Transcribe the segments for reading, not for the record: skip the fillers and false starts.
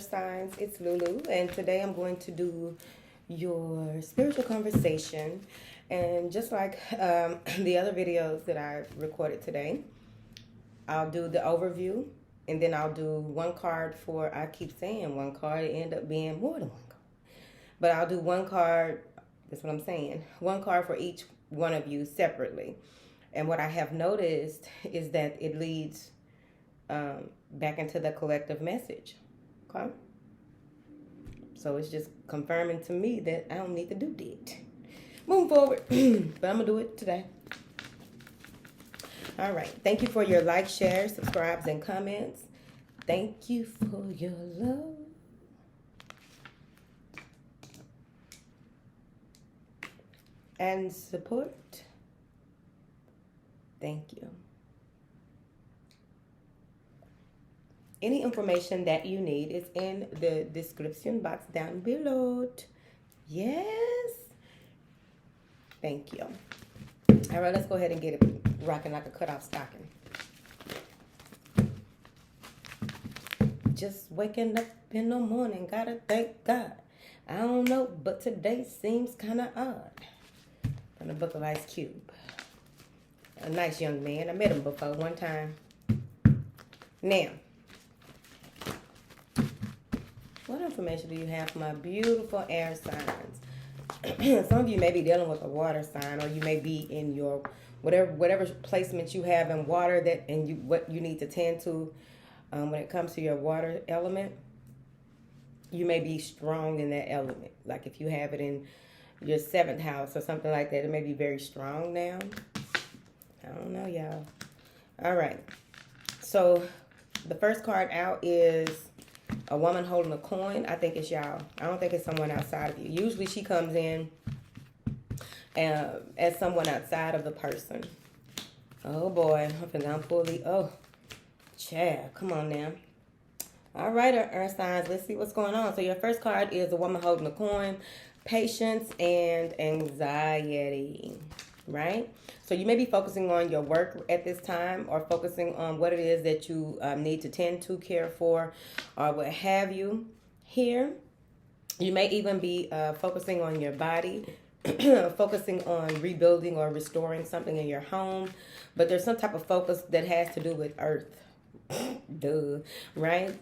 Signs, it's Lulu, and today I'm going to do your spiritual conversation. And just like the other videos that I recorded today, I'll do the overview, and then I'll do one card for, I keep saying one card, it end up being more than one card. But I'll do one card, that's what I'm saying, one card for each one of you separately. And what I have noticed is that it leads back into the collective message. Okay? So it's just confirming to me that I don't need to do that. Moving forward, but I'm going to do it today. All right. Thank you for your likes, shares, subscribes, and comments. Thank you for your love. And support. Thank you. Any information that you need is in the description box down below. Yes. Thank you. All right, let's go ahead and get it rocking like a cutoff stocking. Just waking up in the morning, gotta thank God. I don't know, but today seems kind of odd. From the Book of Ice Cube. A nice young man. I met him before one time. Now, what information do you have for my beautiful air signs? Some of you may be dealing with a water sign, or you may be in your whatever placement you have in water that and what you need to tend to when it comes to your water element. You may be strong in that element. Like if you have it in your 7th house or something like that, it may be very strong now. I don't know, y'all. All right. So the first card out is a woman holding a coin. I think it's y'all. I don't think it's someone outside of you. Usually she comes in as someone outside of the person. Oh boy, I'm fully. Oh, Chad, come on now. All right, earth signs. Let's see what's going on. So your first card is a woman holding a coin, patience and anxiety. Right? So you may be focusing on your work at this time, or focusing on what it is that you need to tend to, care for, or what have you. Here, you may even be focusing on your body, focusing on rebuilding or restoring something in your home. But there's some type of focus that has to do with earth. Duh, right?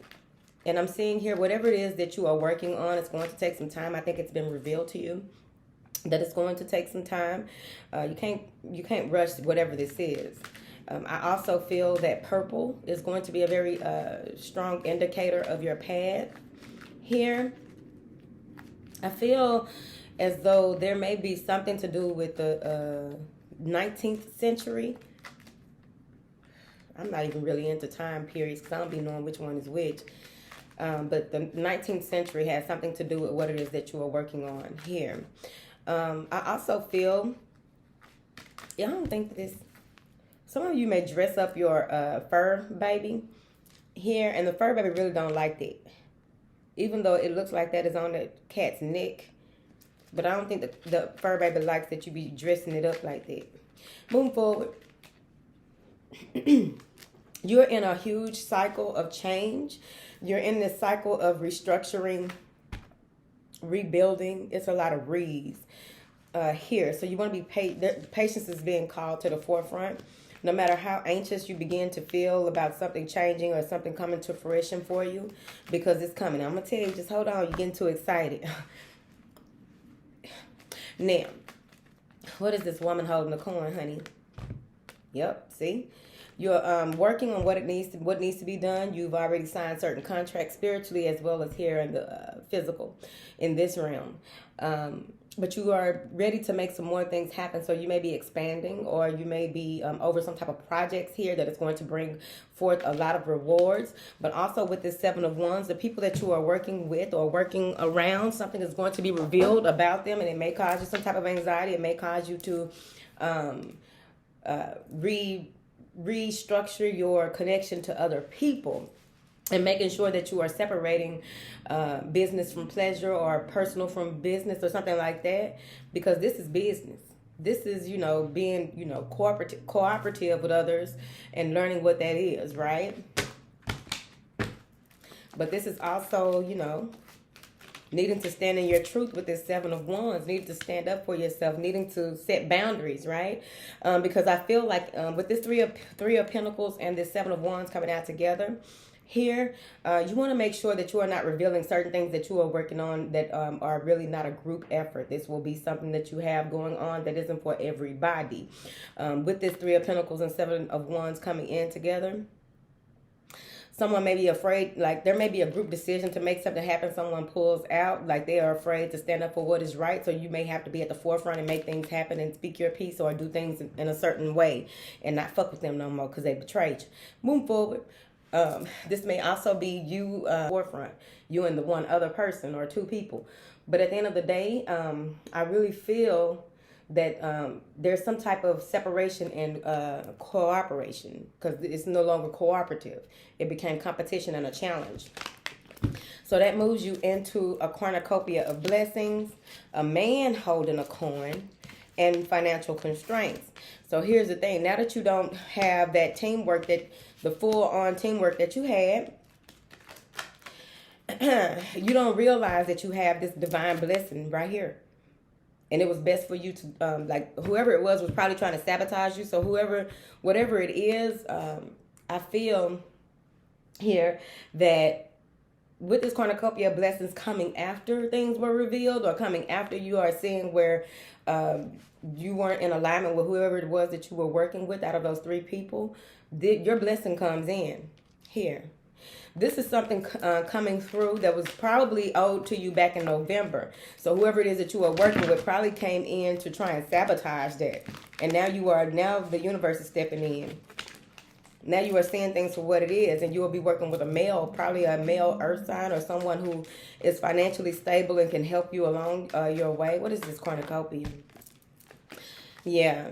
And I'm seeing here, whatever it is that you are working on, it's going to take some time. I think it's been revealed to you that it's going to take some time. You can't rush whatever this is. I also feel that purple is going to be a very strong indicator of your path here. I feel as though there may be something to do with the 19th century. I'm not even really into time periods because I don't be knowing which one is which. But the 19th century has something to do with what it is that you are working on here. I also feel, I don't think this, some of you may dress up your fur baby here, and the fur baby really don't like that. Even though it looks like that is on the cat's neck, but I don't think the fur baby likes that you be dressing it up like that. Moving forward, you're in a huge cycle of change. You're in this cycle of restructuring, rebuilding. It's a lot of re's here. So you want to be patience is being called to the forefront. No matter how anxious you begin to feel about something changing or something coming to fruition for you, because it's coming. I'm going to tell you, just hold on. You're getting too excited. Now, what is this woman holding the coin, honey? Yep, see? You're working on what needs to be done. You've already signed certain contracts spiritually as well as here in the physical, in this realm. But you are ready to make some more things happen. So you may be expanding, or you may be over some type of projects here that is going to bring forth a lot of rewards. But also with this 7 of Wands, the people that you are working with or working around, something is going to be revealed about them, and it may cause you some type of anxiety. It may cause you to restructure your connection to other people, and making sure that you are separating business from pleasure, or personal from business, or something like that, because this is business. This is, being, cooperative with others and learning what that is, right? But this is also, you know, needing to stand in your truth with this Seven of Wands, needing to stand up for yourself, needing to set boundaries, right? Because I feel like with this three of Pentacles and this Seven of Wands coming out together, here, you want to make sure that you are not revealing certain things that you are working on that are really not a group effort. This will be something that you have going on that isn't for everybody. With this Three of Pentacles and Seven of Wands coming in together, someone may be afraid, like there may be a group decision to make something happen. Someone pulls out, like they are afraid to stand up for what is right. So you may have to be at the forefront and make things happen and speak your piece or do things in a certain way and not fuck with them no more because they betrayed you. Move forward. This may also be you forefront, you and the one other person or two people. But at the end of the day, I really feel that there's some type of separation and cooperation because it's no longer cooperative. It became competition and a challenge. So that moves you into a cornucopia of blessings, a man holding a coin, and financial constraints. So here's the thing. Now that you don't have that teamwork, that the full-on teamwork that you had, you don't realize that you have this divine blessing right here. And it was best for you to, like, whoever it was probably trying to sabotage you. So whatever it is, I feel here that with this cornucopia of blessings coming after things were revealed or coming after you are seeing where you weren't in alignment with whoever it was that you were working with out of those three people, your blessing comes in here. This is something coming through that was probably owed to you back in November. So whoever it is that you are working with probably came in to try and sabotage that. And now the universe is stepping in. Now you are seeing things for what it is, and you will be working with a male, probably a male earth sign or someone who is financially stable and can help you along your way. What is this cornucopia? Yeah.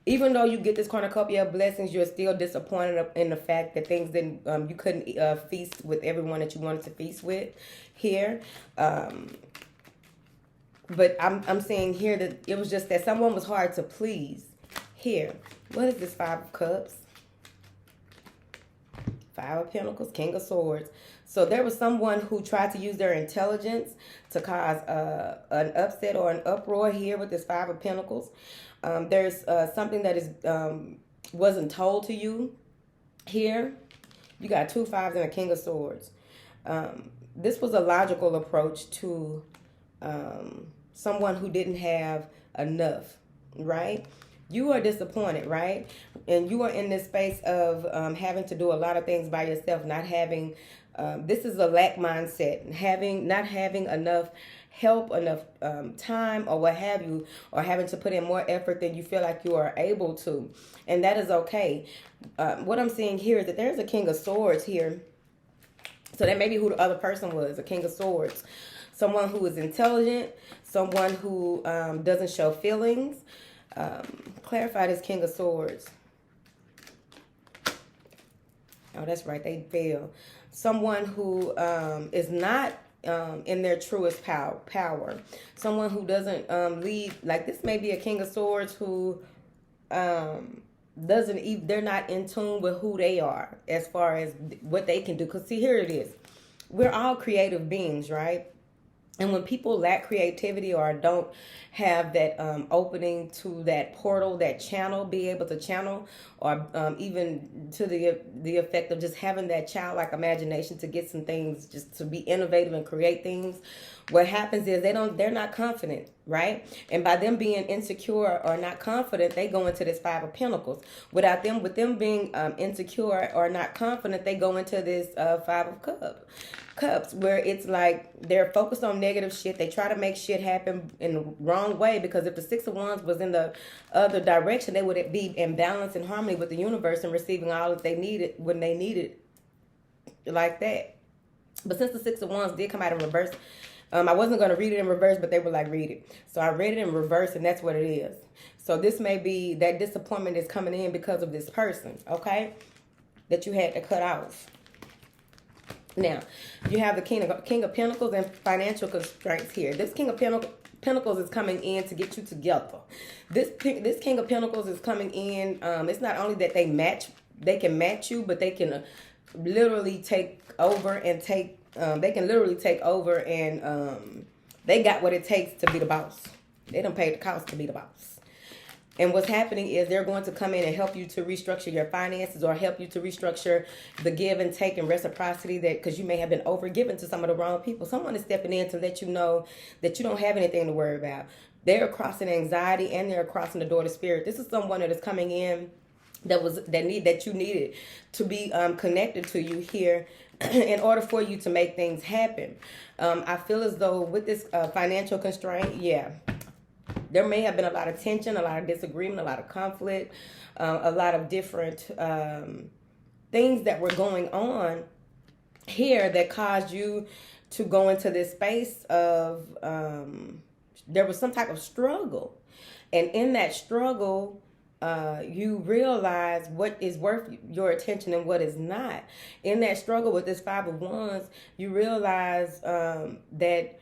Even though you get this cornucopia of blessings, you're still disappointed in the fact that things didn't, you couldn't feast with everyone that you wanted to feast with here. But I'm saying here that it was just that someone was hard to please. Here, what is this Five of Cups? Five of Pentacles, King of Swords. So there was someone who tried to use their intelligence to cause an upset or an uproar here with this Five of Pentacles. There's something that is wasn't told to you here. You got two fives and a King of Swords. This was a logical approach to someone who didn't have enough, right? You are disappointed, right? And you are in this space of having to do a lot of things by yourself, not having, this is a lack mindset, not having enough help, enough time or what have you, or having to put in more effort than you feel like you are able to. And that is okay. What I'm seeing here is that there's a King of Swords here. So that may be who the other person was, a King of Swords. Someone who is intelligent, someone who doesn't show feelings. Clarify this King of Swords. Oh, that's right. They fail. Someone who is not in their truest power. Someone who doesn't lead. Like this may be a King of Swords who doesn't even, they're not in tune with who they are as far as what they can do. Because see, here it is. We're all creative beings, right? And when people lack creativity or don't have that opening to that portal, that channel, be able to channel, or even to the effect of just having that childlike imagination to get some things, just to be innovative and create things, what happens is they're not confident, right? And by them being insecure or not confident, they go into this Five of Pentacles. With them being insecure or not confident, they go into this Five of Cups, where it's like they're focused on negative shit. They try to make shit happen in the wrong way, because if the Six of Wands was in the other direction, they would be in balance and harmony with the universe and receiving all that they needed when they needed, like that. But since the Six of Wands did come out in reverse, I wasn't going to read it in reverse, but they were like, read it. So I read it in reverse, and that's what it is. So this may be that disappointment is coming in because of this person, okay, that you had to cut off. Now, you have the King of Pentacles and financial constraints here. This King of Pentacles is coming in to get you together. This King of Pentacles is coming in. It's not only that they can match you, but they can literally take over and take They can literally take over, and they got what it takes to be the boss. They don't pay the cost to be the boss. And what's happening is they're going to come in and help you to restructure your finances, or help you to restructure the give and take and reciprocity, that because you may have been overgiven to some of the wrong people. Someone is stepping in to let you know that you don't have anything to worry about. They're crossing anxiety, and they're crossing the door to spirit. This is someone that is coming in that you needed to be connected to you here in order for you to make things happen. I feel as though with this financial constraint, there may have been a lot of tension, a lot of disagreement, a lot of conflict, a lot of different things that were going on here that caused you to go into this space of there was some type of struggle. And in that struggle, you realize what is worth your attention and what is not. In that struggle with this Five of Wands, you realize that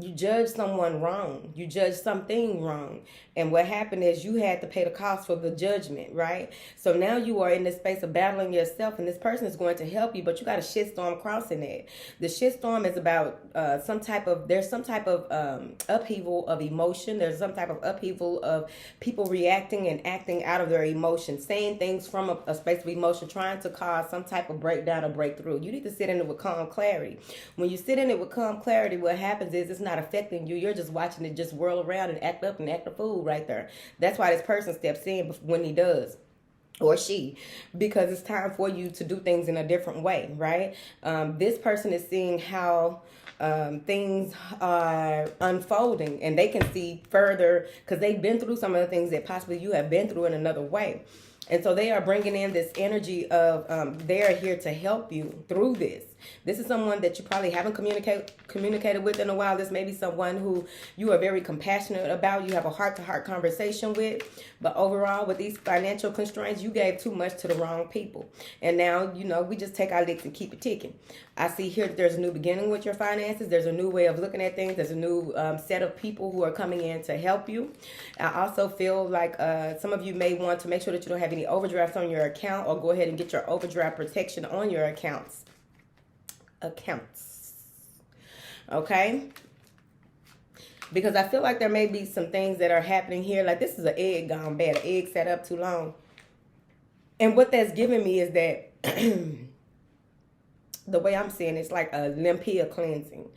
you judge someone wrong. You judge something wrong. And what happened is you had to pay the cost for the judgment, right? So now you are in this space of battling yourself, and this person is going to help you, but you got a shitstorm crossing that. The shitstorm is about there's some type of upheaval of emotion. There's some type of upheaval of people reacting and acting out of their emotions, saying things from a space of emotion, trying to cause some type of breakdown or breakthrough. You need to sit in it with calm clarity. When you sit in it with calm clarity, what happens is it's not affecting you. You're just watching it just whirl around and act up and act a fool right there. That's why this person steps in when he does, or she, because it's time for you to do things in a different way, right? This person is seeing how things are unfolding, and they can see further because they've been through some of the things that possibly you have been through in another way. And so they are bringing in this energy of they're here to help you through this. This is someone that you probably haven't communicated with in a while. This may be someone who you are very compassionate about. You have a heart-to-heart conversation with. But overall, with these financial constraints, you gave too much to the wrong people. And now, we just take our licks and keep it ticking. I see here that there's a new beginning with your finances. There's a new way of looking at things. There's a new set of people who are coming in to help you. I also feel like some of you may want to make sure that you don't have any overdrafts on your account, or go ahead and get your overdraft protection on your accounts. Okay? Because I feel like there may be some things that are happening here. Like, this is an egg gone bad. An egg sat up too long. And what that's giving me is that the way I'm seeing it's like a limpia cleansing.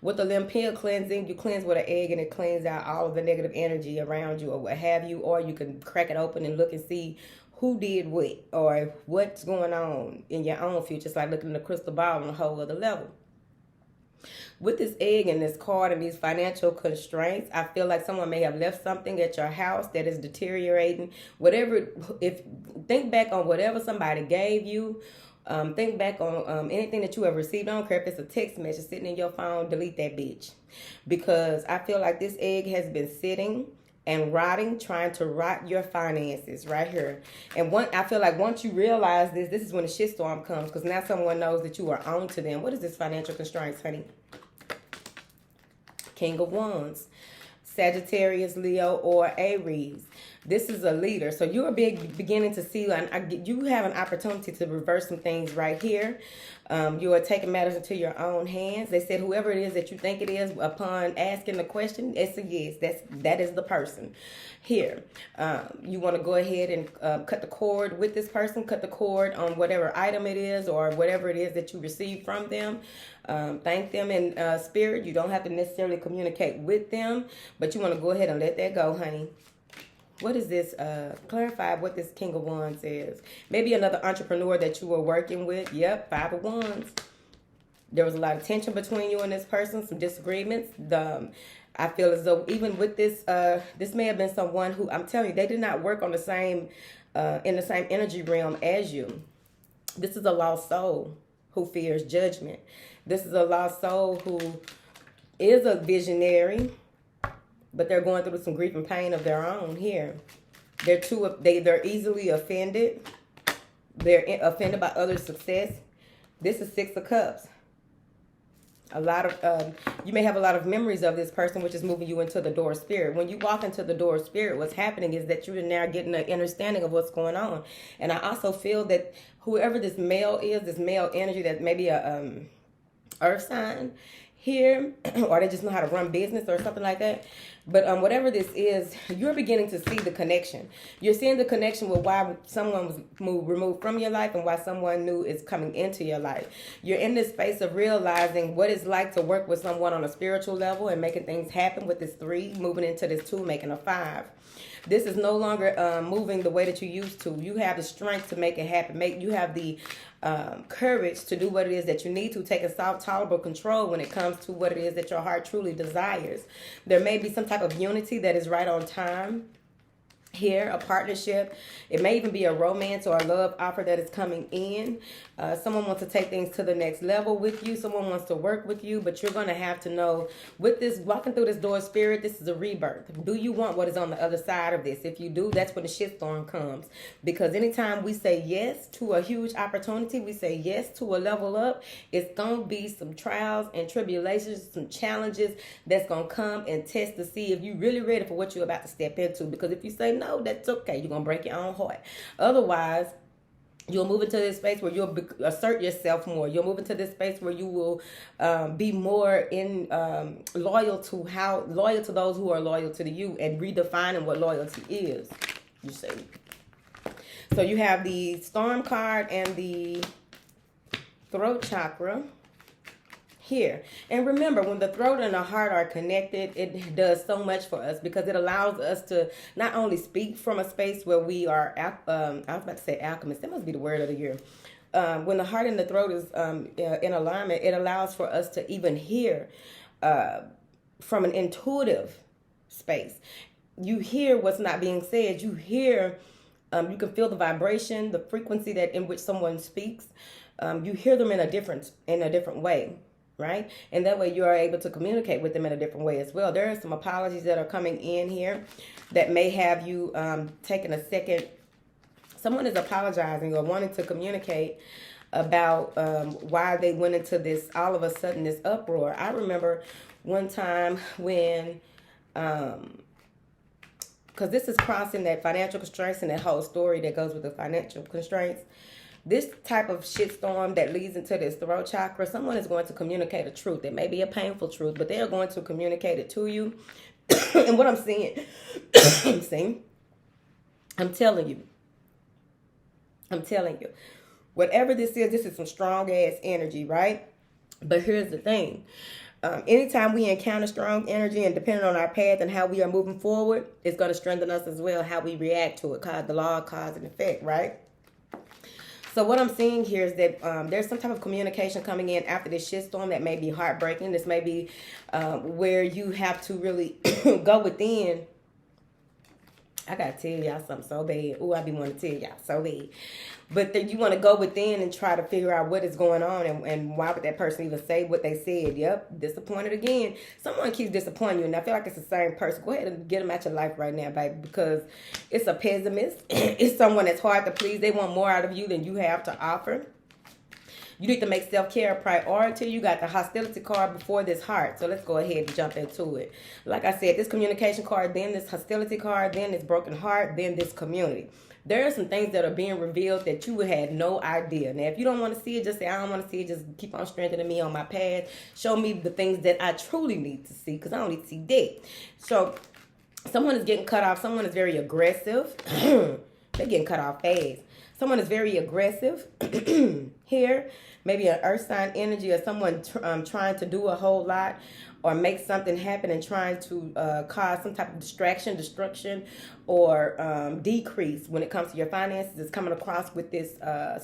With the limpia cleansing, you cleanse with an egg, and it cleans out all of the negative energy around you or what have you. Or you can crack it open and look and see who did what, or what's going on in your own future. It's like looking in the crystal ball on a whole other level. With this egg and this card and these financial constraints, I feel like someone may have left something at your house that is deteriorating. Think back on whatever somebody gave you. Think back on anything that you have received. I don't care if it's a text message sitting in your phone, delete that bitch. Because I feel like this egg has been sitting and rotting, trying to rot your finances right here. And I feel like once you realize this is when the shitstorm comes, because now someone knows that you are on to them. What is this financial constraints, honey? King of Wands. Sagittarius, Leo, or Aries. This is a leader. So you are beginning to see, you have an opportunity to reverse some things right here. You are taking matters into your own hands. They said whoever it is that you think it is, upon asking the question, it's a yes. That is the person here. You want to go ahead and cut the cord with this person. Cut the cord on whatever item it is or whatever it is that you receive from them. Thank them in spirit. You don't have to necessarily communicate with them, but you want to go ahead and let that go, honey. What is this? Clarify what this King of Wands is. Maybe another entrepreneur that you were working with. Yep, Five of Wands. There was a lot of tension between you and this person, some disagreements. I feel as though even with this, this may have been someone who, I'm telling you, they did not work on the same, in the same energy realm as you. This is a lost soul who fears judgment. This is a lost soul who is a visionary, but they're going through some grief and pain of their own here. They're easily offended. They're offended by others' success. This is Six of Cups. A lot of you may have a lot of memories of this person, which is moving you into the door of spirit. When you walk into the door of spirit, what's happening is that you're now getting an understanding of what's going on. And I also feel that whoever this male is, this male energy, that maybe earth sign here, or they just know how to run business or something like that. But whatever this is, you're beginning to see the connection. You're seeing the connection with why someone was removed from your life and why someone new is coming into your life. You're in this space of realizing what it's like to work with someone on a spiritual level and making things happen with this 3, moving into this 2, making a 5. This is no longer moving the way that you used to. You have the strength to make it happen. You have the courage to do what it is that you need to. Take a tolerable control when it comes to what it is that your heart truly desires. There may be some type of unity that is right on time here, a partnership. It may even be a romance or a love offer that is coming in. Someone wants to take things to the next level with you. Someone wants to work with you, but you're going to have to know, with this walking through this door, spirit, this is a rebirth. Do you want what is on the other side of this? If you do, that's when the shitstorm comes. Because anytime we say yes to a huge opportunity, we say yes to a level up, it's going to be some trials and tribulations, some challenges that's going to come and test to see if you're really ready for what you're about to step into. Because if you say no, that's okay. You're going to break your own heart. Otherwise, you'll move into this space where you'll assert yourself more. You'll move into this space where you will be more loyal to those who are loyal to you, and redefining what loyalty is. You see. So you have the Storm card and the throat chakra here. And remember, when the throat and the heart are connected, it does so much for us, because it allows us to not only speak from a space where we are, I was about to say alchemist, that must be the word of the year. When the heart and the throat is in alignment, it allows for us to even hear from an intuitive space. You hear what's not being said. You hear, you can feel the vibration, the frequency that in which someone speaks. You hear them in a different way. Right? And that way you are able to communicate with them in a different way as well. There are some apologies that are coming in here that may have you taking a second. Someone is apologizing or wanting to communicate about why they went into this, all of a sudden, this uproar. I remember one time when, because this is crossing that financial constraints and that whole story that goes with the financial constraints. This type of shitstorm that leads into this throat chakra, someone is going to communicate a truth. It may be a painful truth, but they are going to communicate it to you. And what I'm seeing, I'm telling you, whatever this is some strong ass energy, right? But here's the thing. Anytime we encounter strong energy, and depending on our path and how we are moving forward, it's going to strengthen us as well, how we react to it, the law of cause and effect, right? So what I'm seeing here is that there's some type of communication coming in after this shitstorm that may be heartbreaking. This may be where you have to really go within. I got to tell y'all something so bad. Ooh, I be wanting to tell y'all so bad. But you want to go within and try to figure out what is going on and why would that person even say what they said. Yep, disappointed again. Someone keeps disappointing you, and I feel like it's the same person. Go ahead and get them out your life right now, baby, because it's a pessimist. It's someone that's hard to please. They want more out of you than you have to offer. You need to make self-care a priority. You got the hostility card before this heart. So let's go ahead and jump into it. Like I said, this communication card, then this hostility card, then this broken heart, then this community. There are some things that are being revealed that you had no idea. Now, if you don't want to see it, just say, I don't want to see it. Just keep on strengthening me on my path. Show me the things that I truly need to see, because I don't need to see that. So someone is getting cut off. Someone is very aggressive. They're getting cut off fast. Someone is very aggressive here. Maybe an earth sign energy, or someone trying to do a whole lot or make something happen and trying to cause some type of distraction, destruction, or decrease when it comes to your finances. Is coming across with this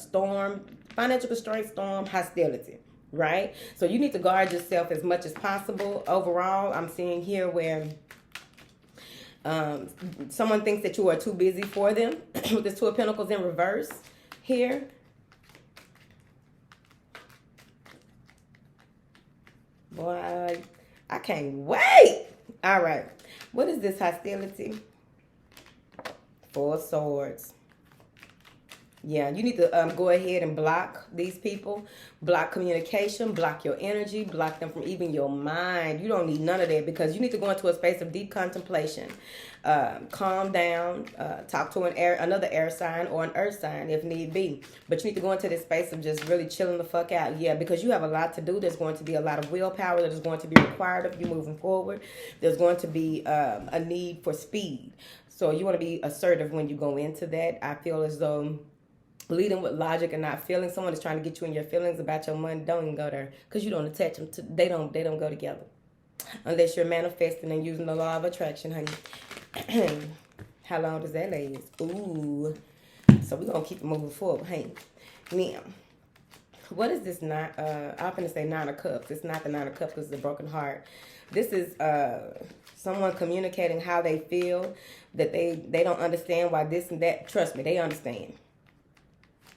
storm, financial constraint, storm, hostility, right? So you need to guard yourself as much as possible. Overall, I'm seeing here where someone thinks that you are too busy for them with this Two of Pentacles in reverse here. Boy, I can't wait. All right. What is this hostility? Four of Swords. Yeah, you need to go ahead and block these people, block communication, block your energy, block them from even your mind. You don't need none of that because you need to go into a space of deep contemplation. Calm down, talk to another air sign or an earth sign if need be. But you need to go into this space of just really chilling the fuck out. Yeah, because you have a lot to do. There's going to be a lot of willpower that is going to be required of you moving forward. There's going to be a need for speed. So you want to be assertive when you go into that. I feel as though leading with logic and not feeling, someone is trying to get you in your feelings about your money, don't even go there because you don't attach them to, they don't go together unless you're manifesting and using the law of attraction, honey. How long does that last? Ooh, so we're gonna keep it moving forward, hey. Now, what is this? Not I'm gonna say 9 of Cups. It's not the 9 of Cups because it's a broken heart. This is someone communicating how they feel, that they don't understand why this and that. Trust me, they understand.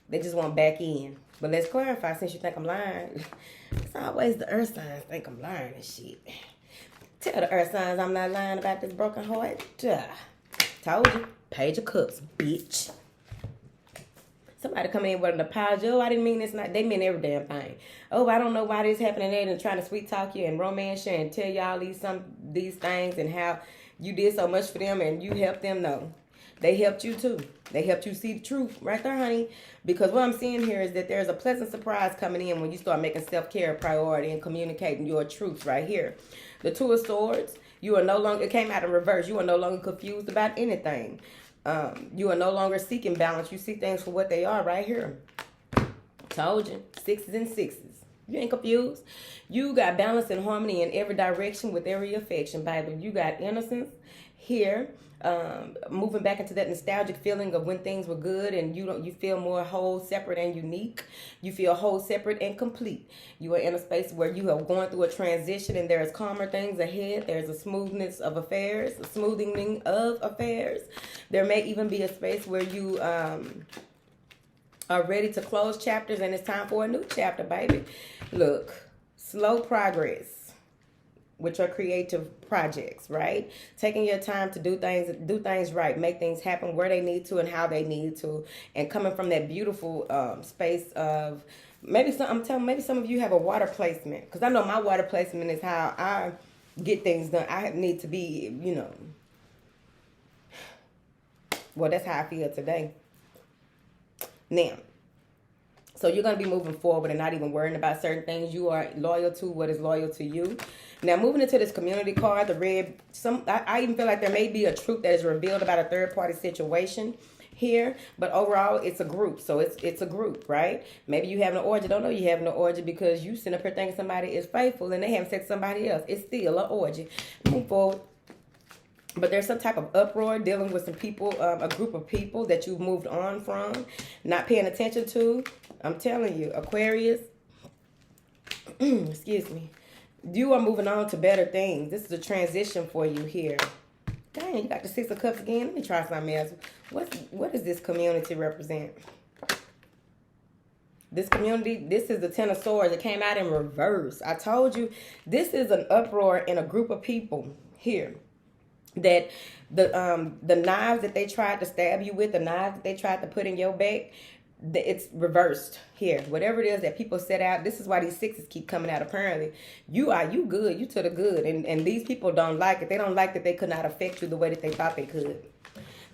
They just want back in. But let's clarify, since you think I'm lying. It's always the earth signs think I'm lying and shit. Tell the earth signs I'm not lying about this broken heart. Told you. Page of Cups, bitch. Somebody come in with an apology. Oh, I didn't mean this. Not. They mean every damn thing. Oh, I don't know why this happened. They done trying to sweet talk you and romance you and tell y'all these things and how you did so much for them and you helped them. No. They helped you too. They helped you see the truth right there, honey. Because what I'm seeing here is that there's a pleasant surprise coming in when you start making self-care a priority and communicating your truth right here. The Two of Swords, you are no longer, it came out in reverse. You are no longer confused about anything. You are no longer seeking balance. You see things for what they are right here. Told you. 6s and 6s. You ain't confused. You got balance and harmony in every direction with every affection, baby. You got innocence here. Moving back into that nostalgic feeling of when things were good and you feel more whole, separate, and unique. You feel whole, separate, and complete. You are in a space where you have gone through a transition and there is calmer things ahead. There's a smoothness of affairs, a smoothing of affairs. There may even be a space where you are ready to close chapters and it's time for a new chapter, baby. Look, slow progress with your creative projects, right? Taking your time to do things right, make things happen where they need to and how they need to, and coming from that beautiful space of maybe some of you have a water placement, because I know my water placement is how I get things done. I need to be, well, that's how I feel today. Now, so you're going to be moving forward and not even worrying about certain things. You are loyal to what is loyal to you. Now, moving into this community card, the red, I even feel like there may be a truth that is revealed about a third-party situation here. But overall, it's a group. So it's a group, right? Maybe you have an orgy. Don't know you have an orgy because you sit up here thinking somebody is faithful and they haven't sex with somebody else. It's still an orgy. Move forward. But there's some type of uproar dealing with some people, a group of people that you've moved on from, not paying attention to. I'm telling you, Aquarius, excuse me, you are moving on to better things. This is a transition for you here. Dang, you got the 6 of Cups again. Let me try something else. What does this community represent? This community, this is the 10 of Swords. It came out in reverse. I told you, this is an uproar in a group of people here. That the knives that they tried to stab you with, the knives that they tried to put in your back, it's reversed here. Whatever it is that people set out, this is why these 6s keep coming out. Apparently, you good, you to the good, and these people don't like it. They don't like that they could not affect you the way that they thought they could.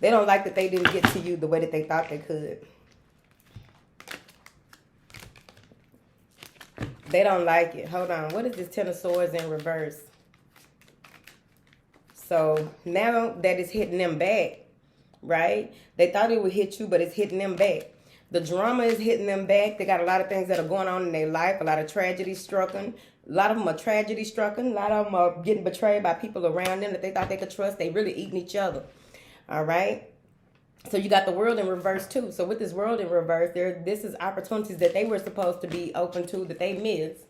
They don't like that they didn't get to you the way that they thought they could. They don't like it. Hold on. What is this 10 of Swords in reverse? So now that it's hitting them back, right? They thought it would hit you, but it's hitting them back. The drama is hitting them back. They got a lot of things that are going on in their life. A lot of tragedy struck them. A lot of them are tragedy struck. A lot of them are getting betrayed by people around them that they thought they could trust. They really eating each other. All right? So you got the world in reverse too. So with this world in reverse, this is opportunities that they were supposed to be open to that they missed.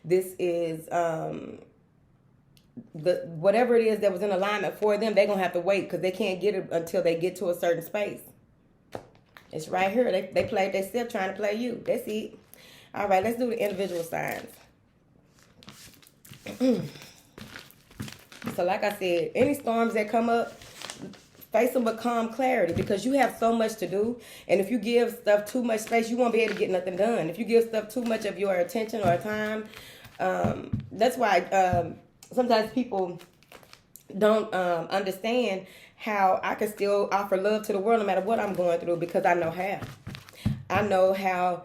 This is whatever it is that was in alignment for them, they're going to have to wait because they can't get it until they get to a certain space. It's right here. They played themselves trying to play you. That's it. All right, let's do the individual signs. So like I said, any storms that come up, Face them with calm clarity, because you have so much to do. And if you give stuff too much space, you won't be able to get nothing done. If you give stuff too much of your attention or time, that's why sometimes people don't understand how I can still offer love to the world no matter what I'm going through, because I know how. I know how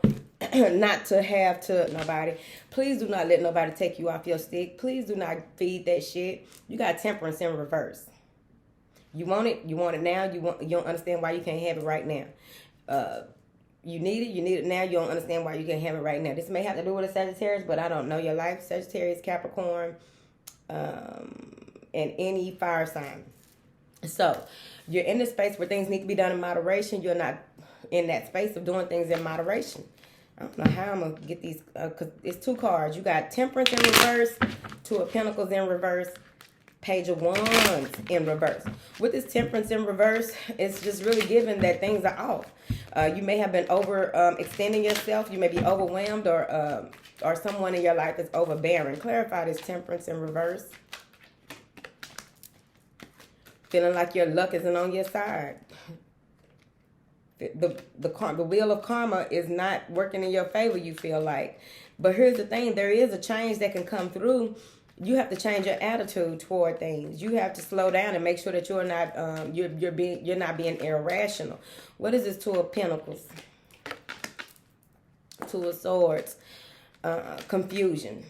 not to have to nobody. Please do not let nobody take you off your stick. Please do not feed that shit. You got temperance in reverse. You want it now. You don't understand why you can't have it right now. You need it now. You don't understand why you can't have it right now. This may have to do with a Sagittarius, but I don't know your life. Sagittarius, Capricorn, and any fire sign. So you're in the space where things need to be done in moderation. You're not in that space of doing things in moderation. I don't know how I'm going to get these, because it's 2 cards. You got Temperance in reverse, 2 of Pentacles in reverse, Page of Wands in reverse. With this Temperance in reverse, it's just really given that things are off. You may have been extending yourself. You may be overwhelmed, or someone in your life is overbearing. Clarify this Temperance in reverse. Feeling like your luck isn't on your side. The wheel of karma is not working in your favor, you feel like. But here's the thing, there is a change that can come through. You have to change your attitude toward things. You have to slow down and make sure that you're not you're not being irrational. What is this 2 of Pentacles? 2 of Swords. Confusion.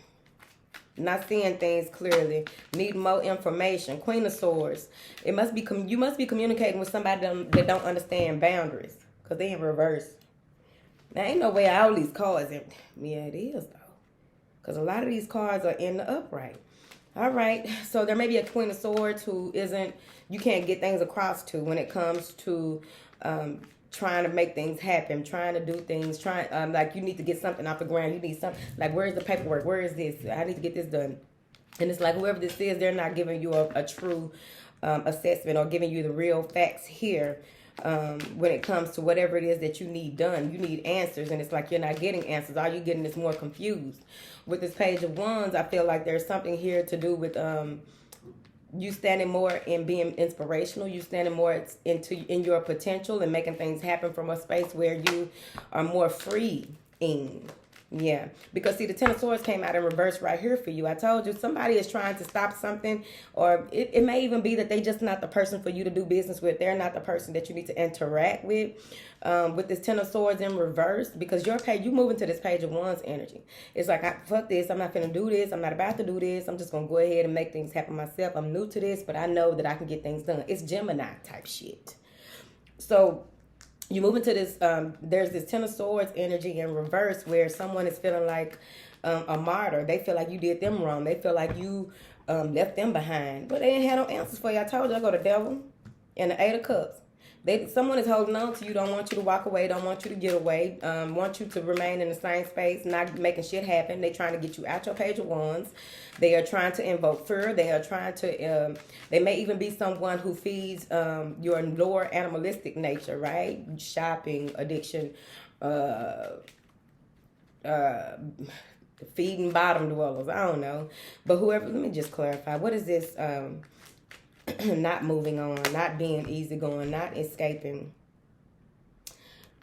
Not seeing things clearly. Need more information. Queen of Swords. You must be communicating with somebody that don't understand boundaries, because they in reverse. Now, ain't no way all these cards yeah, it is though, because a lot of these cards are in the upright. All right, so there may be a Queen of Swords who you can't get things across to when it comes to trying to make things happen, trying to do things, like you need to get something off the ground. You need something, like, where's the paperwork? Where is this? I need to get this done. And it's like whoever this is, they're not giving you a true assessment or giving you the real facts here when it comes to whatever it is that you need done. You need answers, and it's like you're not getting answers. All you're getting is more confused. With this Page of Wands, I feel like there's something here to do with you standing more in being inspirational. You standing more in your potential and making things happen from a space where you are more free in. Yeah, because see, the Ten of Swords came out in reverse right here for you. I told you somebody is trying to stop something, or it may even be that they just not the person for you to do business with. They're not the person that you need to interact with. With this Ten of Swords in reverse, because you move into this Page of Wands energy. It's like, fuck this. I'm not going to do this. I'm not about to do this. I'm just going to go ahead and make things happen myself. I'm new to this, but I know that I can get things done. It's Gemini type shit. So you move into this, there's this Ten of Swords energy in reverse where someone is feeling like a martyr. They feel like you did them wrong. They feel like you left them behind. But they ain't had no answers for you. I told you, I go to Devil and the 8 of Cups. Someone is holding on to you, don't want you to walk away, don't want you to get away, want you to remain in the same space, not making shit happen. They trying to get you out your Page of Wands. They are trying to invoke fear. They are trying to, they may even be someone who feeds your lower animalistic nature, right? Shopping, addiction, feeding bottom dwellers. I don't know. But whoever, let me just clarify. What is this? Not moving on, not being easygoing, not escaping,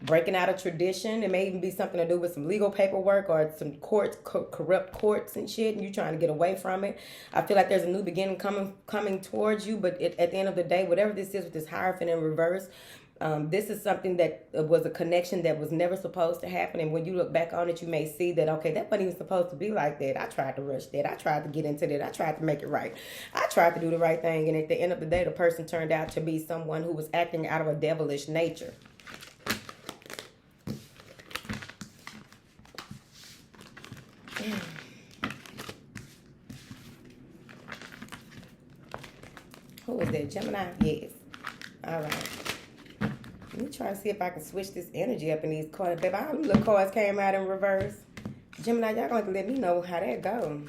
breaking out of tradition. It may even be something to do with some legal paperwork or some courts, corrupt courts and shit, and you trying to get away from it. I feel like there's a new beginning coming towards you, but at the end of the day, whatever this is with this Hierophant in reverse, this is something that was a connection that was never supposed to happen. And when you look back on it, you may see that, okay, that wasn't even supposed to be like that. I tried to rush that. I tried to get into that. I tried to make it right. I tried to do the right thing. And at the end of the day, the person turned out to be someone who was acting out of a devilish nature. Who was that? Gemini? Yes. All right. Let me try to see if I can switch this energy up in these cards. Baby, all them little cards came out in reverse. Gemini, y'all going to let me know how that goes.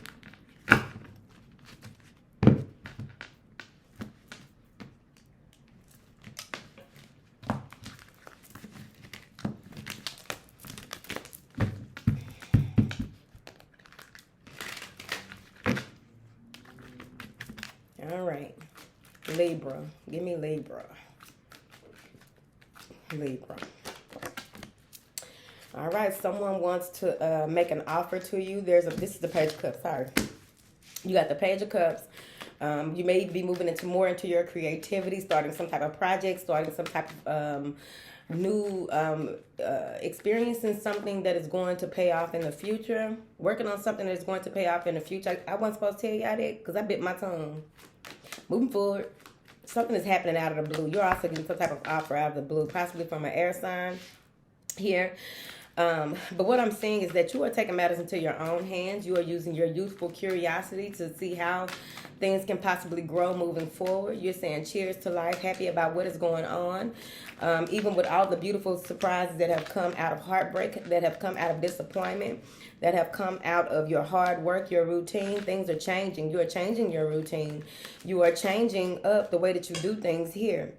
All right. Libra. Give me Libra. Libra. All right, someone wants to make an offer to you. This is the Page of Cups. Sorry, you got the Page of Cups. You may be moving more into your creativity, starting some type of project, starting some type of new experiencing something that is going to pay off in the future. Working on something that is going to pay off in the future. I wasn't supposed to tell y'all that because I bit my tongue. Moving forward, something is happening out of the blue. You're also getting some type of offer out of the blue, possibly from an air sign here. But what I'm seeing is that you are taking matters into your own hands. You are using your youthful curiosity to see how things can possibly grow moving forward. You're saying cheers to life, happy about what is going on. Even with all the beautiful surprises that have come out of heartbreak, that have come out of disappointment, that have come out of your hard work, your routine, things are changing. You are changing your routine. You are changing up the way that you do things here.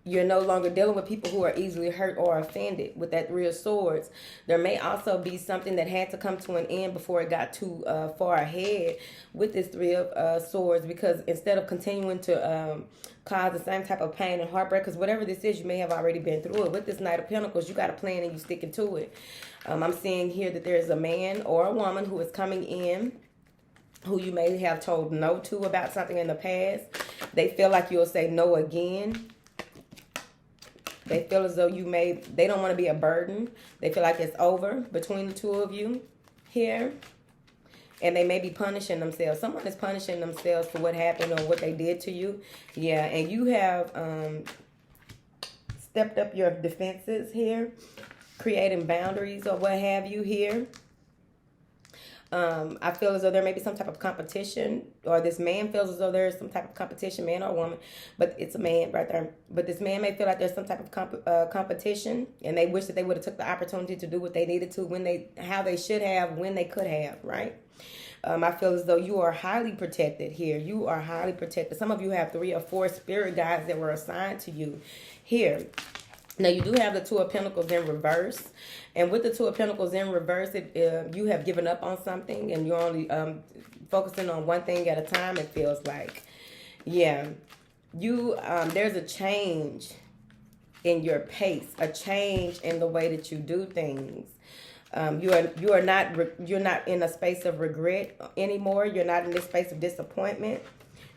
You're no longer dealing with people who are easily hurt or offended with that Three of Swords. There may also be something that had to come to an end before it got too far ahead with this Three of Swords, because instead of continuing to cause the same type of pain and heartbreak, because whatever this is, you may have already been through it. With this Knight of Pentacles, you got a plan and you sticking to it. I'm seeing here that there's a man or a woman who is coming in who you may have told no to about something in the past. They feel like you'll say no again. They feel as though they don't want to be a burden. They feel like it's over between the two of you here. And they may be punishing themselves. Someone is punishing themselves for what happened or what they did to you. Yeah, and you have stepped up your defenses here, creating boundaries or what have you here. I feel as though there may be some type of competition, or this man feels as though there is some type of competition, man or woman, but it's a man right there. But this man may feel like there's some type of competition, and they wish that they would have took the opportunity to do what they needed to, how they should have, when they could have, right? I feel as though you are highly protected here. You are highly protected. Some of you have 3 or 4 spirit guides that were assigned to you here. Now, you do have the Two of Pentacles in reverse. And with the Two of Pentacles in reverse, you have given up on something and you're only focusing on one thing at a time, it feels like. Yeah. There's a change in your pace, a change in the way that you do things. You're not in a space of regret anymore. You're not in this space of disappointment.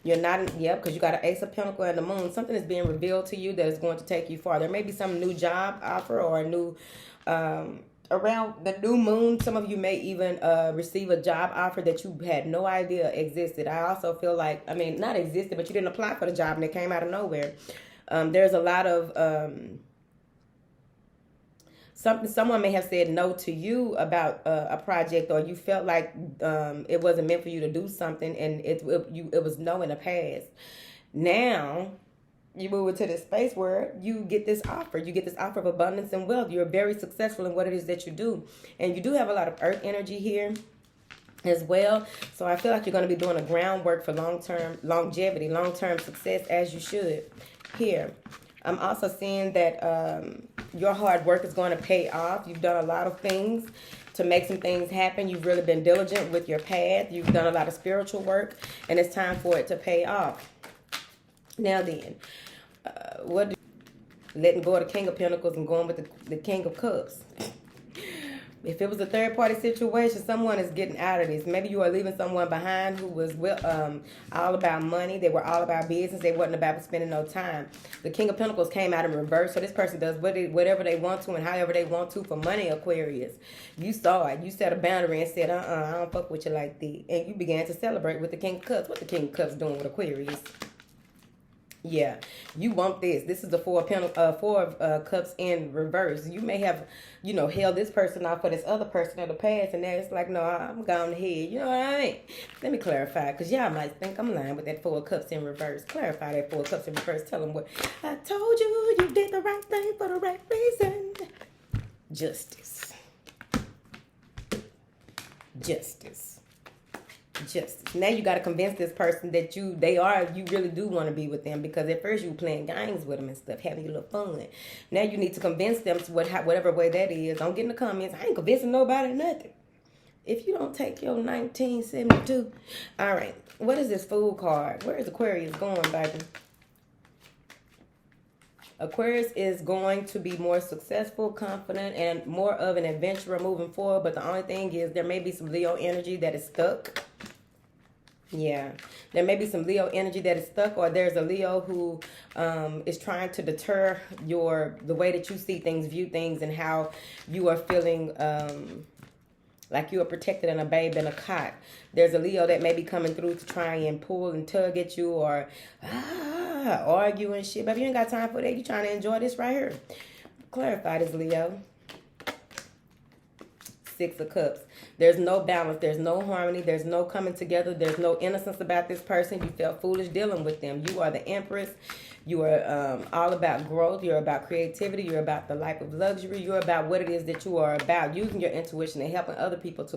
You're not, because you got an Ace of Pentacles and the Moon. Something is being revealed to you that is going to take you far. There may be some new job offer or a new, around the new moon, some of you may even receive a job offer that you had no idea existed. I also feel like, not existed, but you didn't apply for the job and it came out of nowhere. There's a lot of... Someone may have said no to you about a project, or you felt like it wasn't meant for you to do something, and it was no in the past. Now, you move into this space where you get this offer. You get this offer of abundance and wealth. You're very successful in what it is that you do. And you do have a lot of earth energy here as well. So I feel like you're going to be doing a groundwork for long-term longevity, long-term success, as you should here. I'm also seeing that your hard work is going to pay off. You've done a lot of things to make some things happen. You've really been diligent with your path. You've done a lot of spiritual work, and it's time for it to pay off. Now then, letting go of the King of Pentacles and going with the King of Cups. If it was a third-party situation, someone is getting out of this. Maybe you are leaving someone behind who was all about money. They were all about business. They wasn't about spending no time. The King of Pentacles came out in reverse, so this person does whatever they want to and however they want to for money, Aquarius. You saw it. You set a boundary and said, I don't fuck with you like that. And you began to celebrate with the King of Cups. What the King of Cups doing with Aquarius? Yeah, you want this. This is the Four of Cups in reverse. You may have, held this person off for this other person in the past, and now it's like, no, I'm going ahead. You know what I mean? Let me clarify, because y'all might think I'm lying with that Four of Cups in reverse. Clarify that Four of Cups in reverse. Tell them what I told you. You did the right thing for the right reason. Justice. Now you got to convince this person that you really do want to be with them, because at first you were playing games with them and stuff, having a little fun. Now you need to convince them to whatever way that is. Don't get in the comments, I ain't convincing nobody nothing. If you don't take your 1972. All right, what is this Fool card? Where is Aquarius going, baby? Aquarius is going to be more successful, confident, and more of an adventurer moving forward. But the only thing is there may be some Leo energy that is stuck. Yeah, there may be some Leo energy that is stuck, or there's a Leo who is trying to deter the way that you see things, view things, and how you are feeling like you are protected and a babe in a cot. There's a Leo that may be coming through to try and pull and tug at you, or argue and shit. But you ain't got time for that. You trying to enjoy this right here. Clarify this, Leo. Six of Cups. There's no balance. There's no harmony. There's no coming together. There's no innocence about this person. You felt foolish dealing with them. You are the Empress. You are all about growth. You're about creativity. You're about the life of luxury. You're about what it is that you are about. Using your intuition and helping other people to